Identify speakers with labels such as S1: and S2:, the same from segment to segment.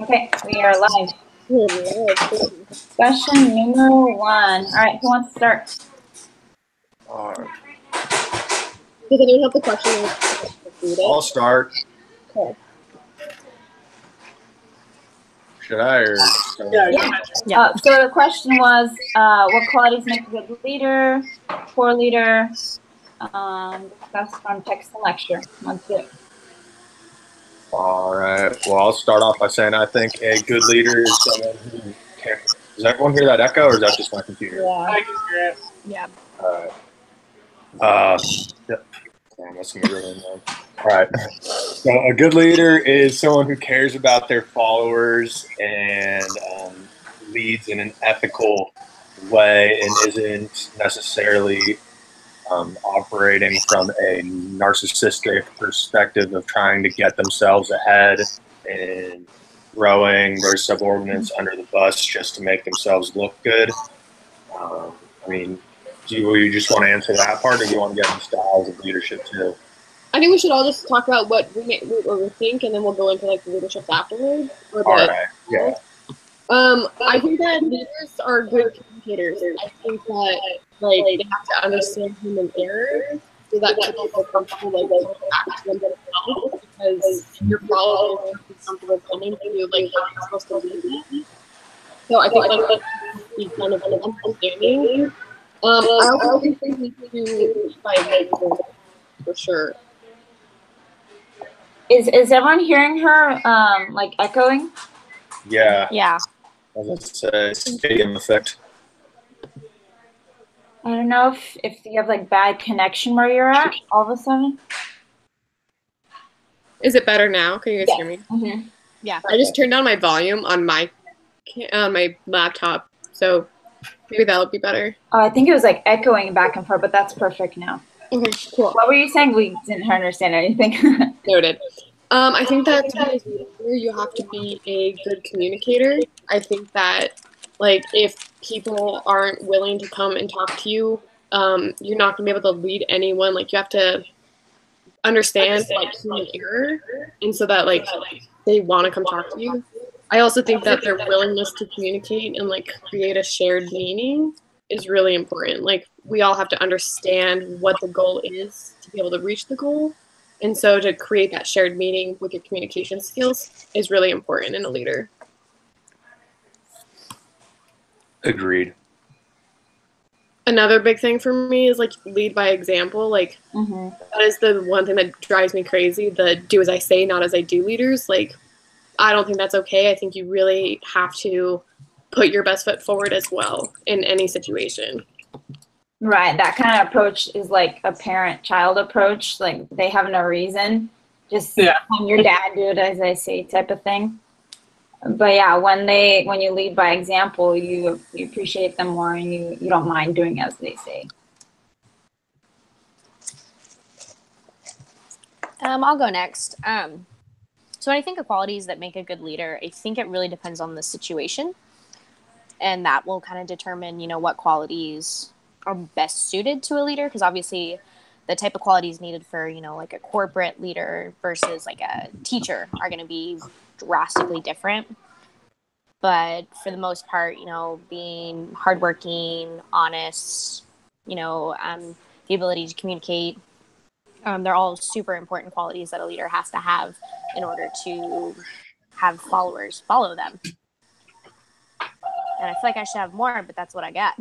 S1: Okay, we are live. Question number 1. All right, who wants to start?
S2: All right.
S3: Does anyone have the question?
S2: I'll start.
S3: Okay.
S2: Should I or?
S1: Yeah. So the question was, what qualities make a good leader, poor leader? Discussed from text and lecture. Let's do it.
S2: All right. Well, I'll start off by saying I think a good leader is someone who can. Does everyone hear that echo, or is that just my computer?
S1: Yeah.
S3: I can hear it.
S4: Yeah.
S2: All right. Damn, that's gonna be really annoying. All right. So a good leader is someone who cares about their followers and leads in an ethical way and isn't necessarily operating from a narcissistic perspective of trying to get themselves ahead and throwing their subordinates under the bus just to make themselves look good. I mean, do you just want to answer that part, or do you want to get into styles of leadership too?
S3: I think we should all just talk about what we think, and then we'll go into like the leadership afterwards.
S2: All right. Yeah.
S3: I think that leaders are good communicators. I think that like they have to understand human error so that people feel comfortable like act to them themselves, because you're probably comfortable coming to you like how you're supposed to lead. So I think like that's be kind of an understanding. I also think they need to do by example for sure.
S1: Is everyone hearing her like echoing?
S2: Yeah.
S4: Yeah.
S2: I was gonna say stadium effect.
S1: I don't know if you have like bad connection where you're at all of a sudden.
S3: Is it better now? Can you guys hear me?
S1: Mm-hmm.
S4: Yeah.
S3: I just turned down my volume on my laptop, so maybe that'll be better.
S1: Oh, I think it was like echoing back and forth, but that's perfect now.
S3: Okay, cool.
S1: What were you saying? We didn't understand anything.
S3: Noted. I think that to be a leader, you have to be a good communicator. I think that, like, if people aren't willing to come and talk to you, you're not gonna be able to lead anyone. Like, you have to understand like human error, and so that like they want to come talk to you. I also think that their willingness to communicate and like create a shared meaning is really important. Like, we all have to understand what the goal is to be able to reach the goal. And so to create that shared meaning with your communication skills is really important in a leader.
S2: Agreed.
S3: Another big thing for me is like lead by example. Like that is the one thing that drives me crazy. The do as I say, not as I do leaders. Like, I don't think that's okay. I think you really have to put your best foot forward as well in any situation.
S1: Right, that kind of approach is like a parent-child approach. Like, they have no reason, just have your dad do it as I say type of thing. But yeah, when you lead by example, you appreciate them more, and you don't mind doing as they say.
S4: I'll go next. So when I think of qualities that make a good leader, I think it really depends on the situation, and that will kind of determine, what qualities are best suited to a leader, because obviously the type of qualities needed for, like a corporate leader versus like a teacher are going to be drastically different. But for the most part, being hardworking, honest, the ability to communicate, they're all super important qualities that a leader has to have in order to have followers follow them. And I feel like I should have more, but that's what I got.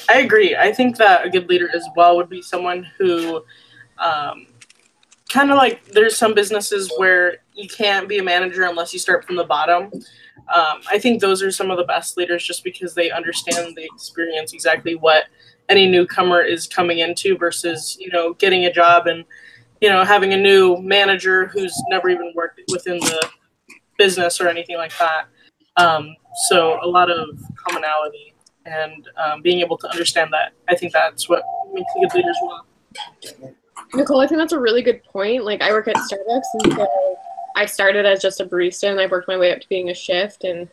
S5: I agree. I think that a good leader as well would be someone who kind of like, there's some businesses where you can't be a manager unless you start from the bottom. I think those are some of the best leaders just because they understand the experience exactly what any newcomer is coming into versus, getting a job and, having a new manager who's never even worked within the business or anything like that. So a lot of commonality and being able to understand that. I think that's what makes a good leader as well.
S3: Nicole, I think that's a really good point. Like, I work at Starbucks, and so I started as just a barista, and I've worked my way up to being a shift, and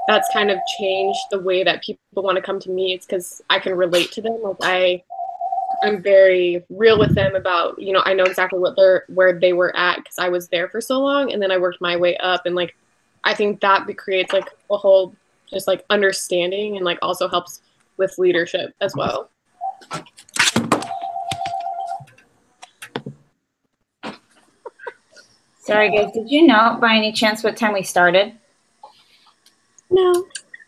S3: that's kind of changed the way that people want to come to me. It's because I can relate to them. Like, I'm very real with them about, you know, I know exactly where they were at because I was there for so long, and then I worked my way up, and like I think that creates like a whole just like understanding, and like also helps with leadership as well.
S1: Sorry guys, did you know by any chance what time we started?
S3: No.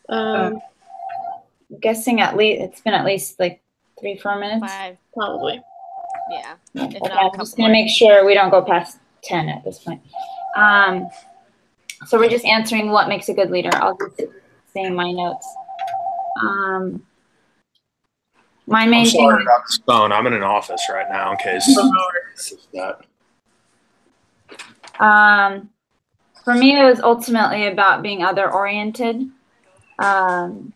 S1: I'm guessing it's been at least like 3-4 minutes.
S4: 5.
S3: Probably.
S4: Yeah.
S1: Okay, I'm just gonna make sure we don't go past 10 at this point. So we're just answering what makes a good leader. I'll just say in my notes. My main
S2: I'm
S1: thing.
S2: sorry about this phone. I'm in an office right now in case that.
S1: For me, it was ultimately about being other-oriented, and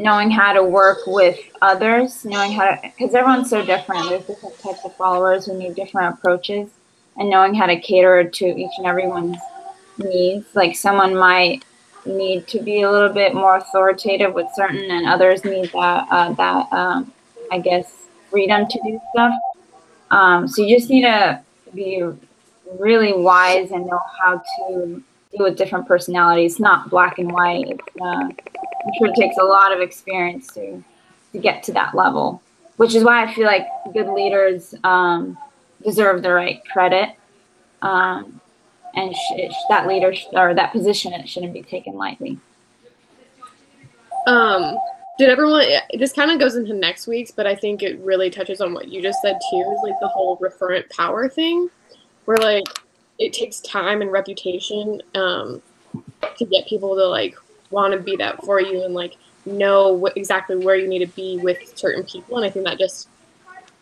S1: knowing how to work with others, knowing how to, because everyone's so different. There's different types of followers who need different approaches, and knowing how to cater to each and everyone's needs. Like someone might need to be a little bit more authoritative with certain, and others need that I guess freedom to do stuff. So you just need to be really wise and know how to deal with different personalities. It's not black and white. I'm sure it takes a lot of experience to get to that level, which is why I feel like good leaders deserve the right credit. And that leader or that position, it shouldn't be taken lightly.
S3: Did everyone? This kind of goes into next week's, but I think it really touches on what you just said too. Is like the whole referent power thing, where like it takes time and reputation to get people to like want to be that for you and like know exactly where you need to be with certain people. And I think that just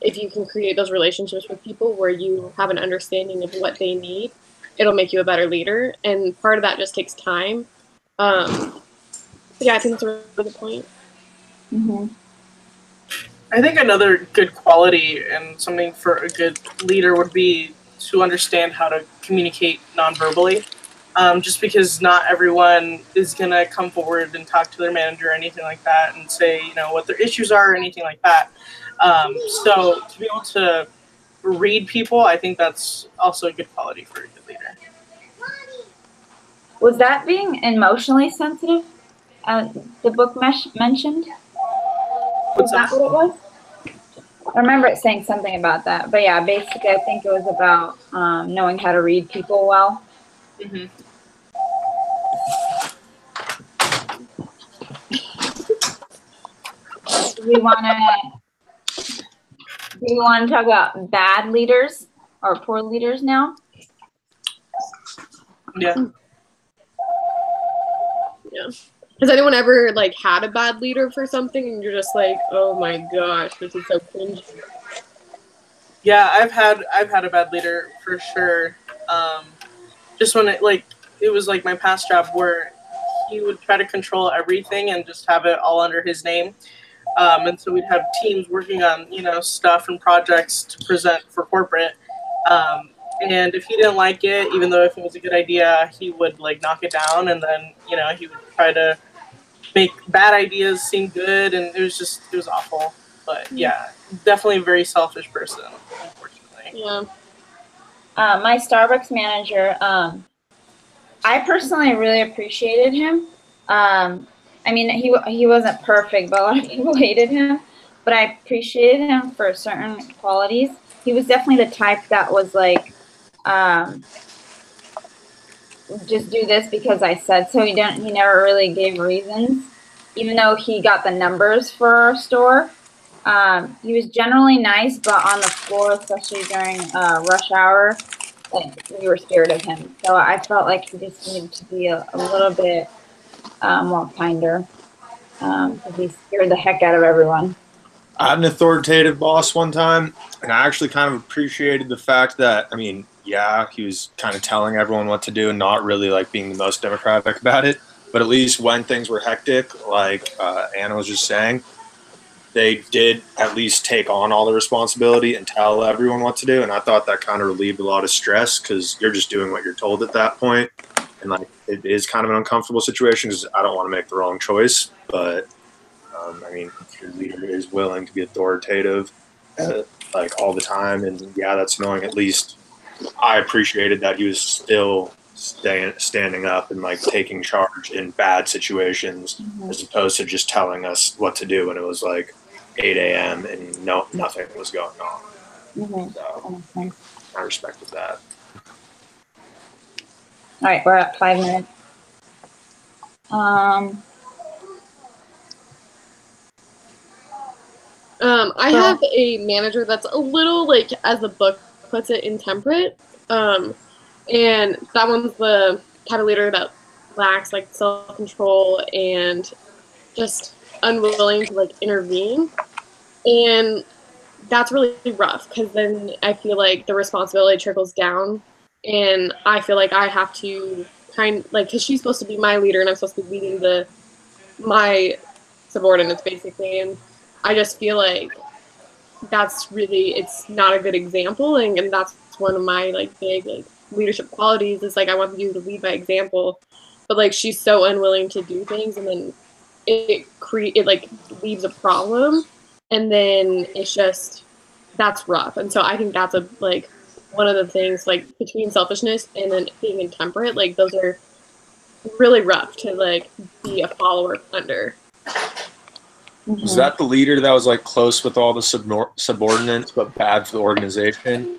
S3: if you can create those relationships with people where you have an understanding of what they need, it'll make you a better leader. And part of that just takes time. Yeah, I think that's a really good point.
S1: Mm-hmm.
S5: I think another good quality and something for a good leader would be to understand how to communicate non-verbally. Just because not everyone is going to come forward and talk to their manager or anything like that and say, you know, what their issues are or anything like that. So to be able to read people, I think that's also a good quality for a good leader.
S1: Was that being emotionally sensitive? The book mentioned? Was that what it was? I remember it saying something about that. But yeah, basically I think it was about knowing how to read people well.
S5: Mm-hmm.
S1: Do we want to talk about bad leaders or poor leaders now?
S5: Yeah.
S3: Yeah. Has anyone ever like had a bad leader for something and you're just like, oh my gosh, this is so cringy?
S5: Yeah, I've had a bad leader for sure. Just when it was like my past job where he would try to control everything and just have it all under his name. And so we'd have teams working on, you know, stuff and projects to present for corporate. And if he didn't like it, even though if it was a good idea, he would like knock it down, and then, you know, he would try to make bad ideas seem good, and it was awful. But yeah, definitely a very selfish person, unfortunately.
S3: Yeah.
S1: My Starbucks manager, I personally really appreciated him. I mean, he wasn't perfect, but a lot of people hated him. But I appreciated him for certain qualities. He was definitely the type that was like, just do this because I said so. He never really gave reasons, even though he got the numbers for our store. He was generally nice, but on the floor, especially during rush hour, like we were scared of him. So I felt like he just needed to be a little bit more kinder, because he scared the heck out of everyone.
S2: I had an authoritative boss one time, and I actually kind of appreciated the fact that, I mean, yeah, he was kind of telling everyone what to do and not really like being the most democratic about it. But at least when things were hectic, like Anna was just saying, they did at least take on all the responsibility and tell everyone what to do. And I thought that kind of relieved a lot of stress because you're just doing what you're told at that point. And like it is kind of an uncomfortable situation because I don't want to make the wrong choice. But I mean, if your leader is willing to be authoritative, like all the time, and yeah, that's annoying. At least I appreciated that he was still standing up and like taking charge in bad situations, as opposed to just telling us what to do when it was like 8 a.m. and nothing was going on. So I respected that.
S1: All right, we're at 5 minutes.
S3: I have a manager that's a little, like, as the book puts it, intemperate. And that one's the type of leader that lacks, like, self-control and just unwilling to, like, intervene. And that's really rough, because then I feel like the responsibility trickles down, and I feel like I have to because she's supposed to be my leader, and I'm supposed to be leading my subordinates, basically, and I just feel like it's not a good example, and that's one of my, like, big, like, leadership qualities is, like, I want you to lead by example, but, like, she's so unwilling to do things, and then it like leaves a problem, and then it's just, that's rough. And so I think that's like one of the things, like, between selfishness and then being intemperate, like, those are really rough to, like, be a follower under.
S2: Was that the leader that was like close with all the subordinates but bad for the organization?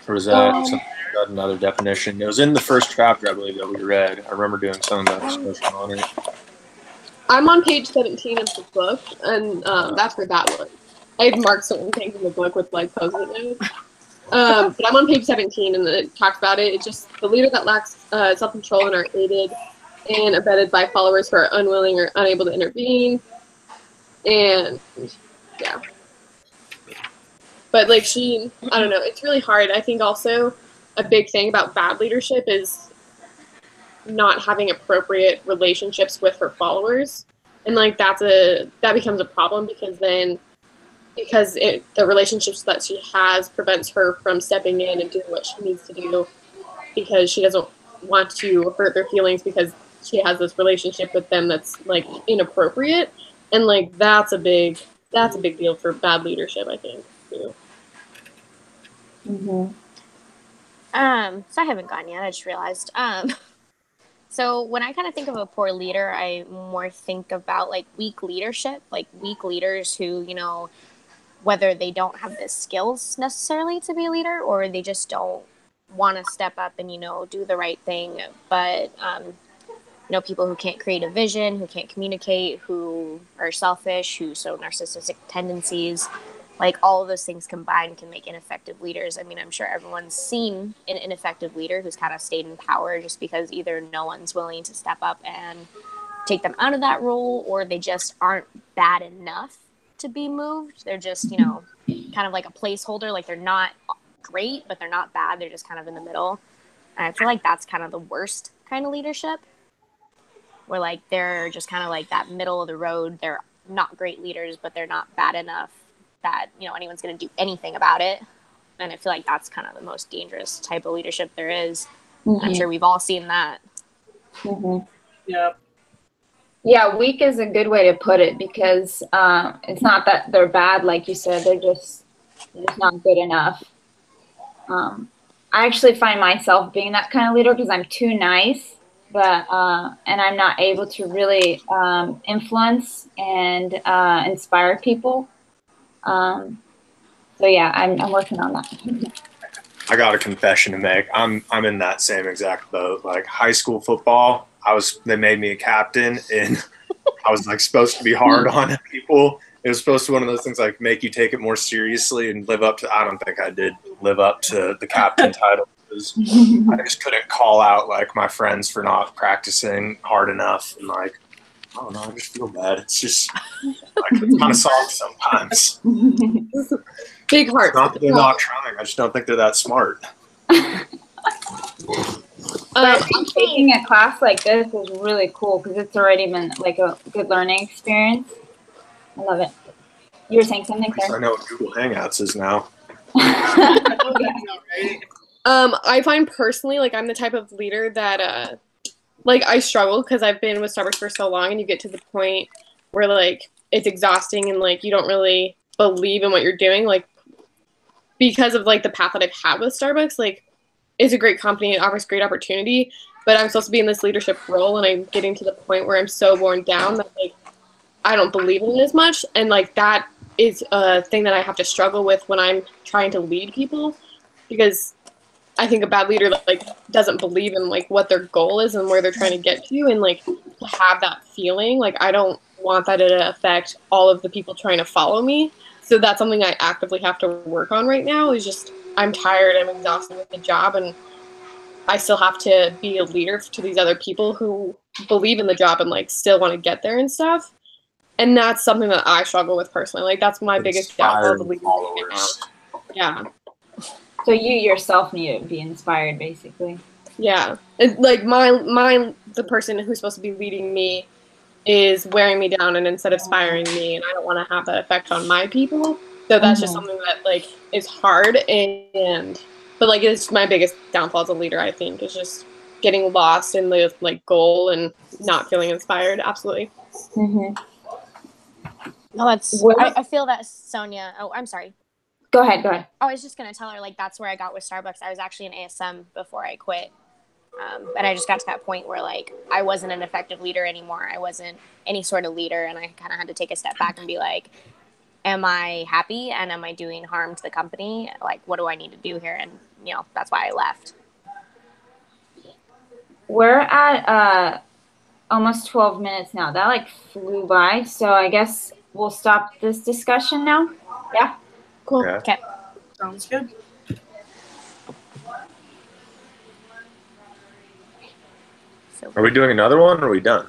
S2: Or was that another definition? It was in the first chapter, I believe, that we read. I remember doing some of that discussion on it.
S3: I'm on page 17 of the book, and that's where that was. I had marked certain things in the book with, like, post-it notes. But I'm on page 17, and it talks about it. It's just the leader that lacks self-control and are aided and abetted by followers who are unwilling or unable to intervene. And, yeah. But, like, I don't know, it's really hard. I think also a big thing about bad leadership is not having appropriate relationships with her followers. And, like, that becomes a problem, because the relationships that she has prevents her from stepping in and doing what she needs to do, because she doesn't want to hurt their feelings because she has this relationship with them that's, like, inappropriate. And, like, that's a big deal for bad leadership, I think, too.
S4: So I haven't gone yet, I just realized. So when I kind of think of a poor leader, I more think about, like, weak leadership, like weak leaders who, you know, whether they don't have the skills necessarily to be a leader, or they just don't want to step up and, you know, do the right thing. But, you know, people who can't create a vision, who can't communicate, who are selfish, who show narcissistic tendencies, like, all of those things combined can make ineffective leaders. I mean, I'm sure everyone's seen an ineffective leader who's kind of stayed in power just because either no one's willing to step up and take them out of that role, or they just aren't bad enough to be moved. They're just, you know, kind of like a placeholder. Like, they're not great, but they're not bad. They're just kind of in the middle. And I feel like that's kind of the worst kind of leadership, where, like, they're just kind of like that middle of the road. They're not great leaders, but they're not bad enough that, you know, anyone's going to do anything about it. And I feel like that's kind of the most dangerous type of leadership there is. I'm sure we've all seen that.
S1: Yeah, weak is a good way to put it, because it's not that they're bad, like you said, they're just not good enough. I actually find myself being that kind of leader because I'm too nice, but and I'm not able to really influence and inspire people. So yeah, I'm working on that.
S2: I got a confession to make. I'm in that same exact boat. Like, high school football, they made me a captain, and I was, like, supposed to be hard on people. It was supposed to be one of those things, like, make you take it more seriously and live up to. I don't think I did live up to the captain title, because I just couldn't call out, like, my friends for not practicing hard enough, and, like, I don't know, I just feel bad. It's just, like, it's kind of soft sometimes.
S3: Big heart.
S2: Not that they're not trying. I just don't think they're that smart.
S1: Taking a class like this is really cool, because it's already been, like, a good learning experience. I love it. You were saying something, sir?
S2: I know what Google Hangouts is now.
S3: I find personally, like, I'm the type of leader that, like, I struggle because I've been with Starbucks for so long, and you get to the point where, like, it's exhausting and like you don't really believe in what you're doing, like because of like the path that I've had with Starbucks, like it's a great company, it offers great opportunity, but I'm supposed to be in this leadership role and I'm getting to the point where I'm so worn down that like I don't believe in it as much, and like that is a thing that I have to struggle with when I'm trying to lead people, because I think a bad leader like doesn't believe in like what their goal is and where they're trying to get to, and like to have that feeling, like I don't want that to affect all of the people trying to follow me. So that's something I actively have to work on right now, is just I'm tired, I'm exhausted with the job, and I still have to be a leader to these other people who believe in the job and like still want to get there and stuff. And that's something that I struggle with personally. Like that's my biggest downfall of the leading right now. Yeah.
S1: So you yourself need to be inspired, basically.
S3: Yeah. Like the person who's supposed to be leading me is wearing me down and instead of inspiring me, and I don't want to have that effect on my people. So that's just something that like is hard, and but like it's my biggest downfall as a leader, I think, is just getting lost in the like goal and not feeling inspired. Absolutely.
S1: Mm-hmm.
S4: No, that's I feel that, Sonia. Oh, I'm sorry.
S1: Go ahead.
S4: Oh, I was just gonna tell her like that's where I got with Starbucks. I was actually an ASM before I quit. And I just got to that point where like I wasn't an effective leader anymore. I wasn't any sort of leader, and I kind of had to take a step back and be like, am I happy and am I doing harm to the company? Like, what do I need to do here? And that's why I left.
S1: We're at almost 12 minutes now. That like flew by. So I guess we'll stop this discussion now. Yeah.
S3: Cool.
S2: Yeah.
S4: Okay.
S5: Sounds good.
S2: Are we doing another one or are we done?